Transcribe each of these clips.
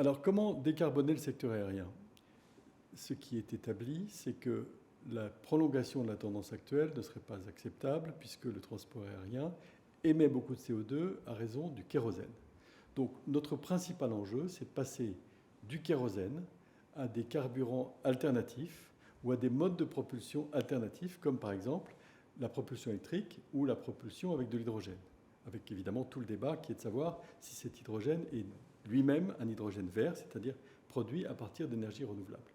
Alors, comment décarboner le secteur aérien? Ce qui est établi, c'est que la prolongation de la tendance actuelle ne serait pas acceptable puisque le transport aérien émet beaucoup de CO2 à raison du kérosène. Donc notre principal enjeu, c'est de passer du kérosène à des carburants alternatifs ou à des modes de propulsion alternatifs, comme par exemple la propulsion électrique ou la propulsion avec de l'hydrogène, avec évidemment tout le débat qui est de savoir si cet hydrogène est lui-même un hydrogène vert, c'est-à-dire produit à partir d'énergies renouvelables.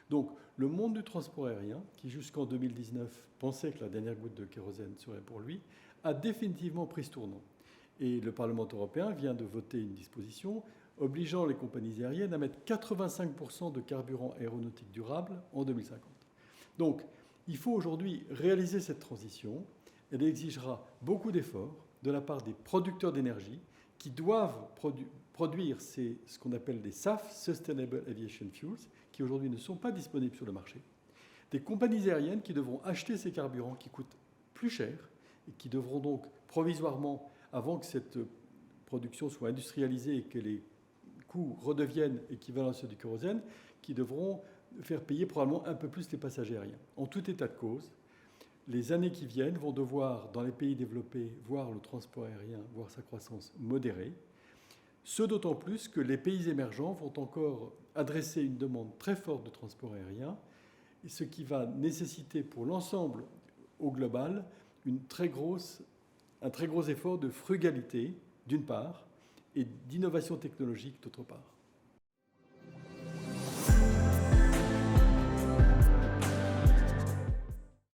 Donc le monde du transport aérien, qui jusqu'en 2019 pensait que la dernière goutte de kérosène serait pour lui, a définitivement pris ce tournant. Et le Parlement européen vient de voter une disposition obligeant les compagnies aériennes à mettre 85% de carburant aéronautique durable en 2050. Donc il faut aujourd'hui réaliser cette transition. Elle exigera beaucoup d'efforts de la part des producteurs d'énergie qui doivent produire ce qu'on appelle des SAF, Sustainable Aviation Fuels, qui aujourd'hui ne sont pas disponibles sur le marché. Des compagnies aériennes qui devront acheter ces carburants qui coûtent plus cher et qui devront donc provisoirement, avant que cette production soit industrialisée et que les coûts redeviennent équivalents à ceux du kérosène, qui devront faire payer probablement un peu plus les passagers aériens. En tout état de cause, les années qui viennent vont devoir, dans les pays développés, voir le transport aérien, voir sa croissance modérée. Ce d'autant plus que les pays émergents vont encore adresser une demande très forte de transport aérien, ce qui va nécessiter pour l'ensemble au global un très gros effort de frugalité, d'une part, et d'innovation technologique, d'autre part.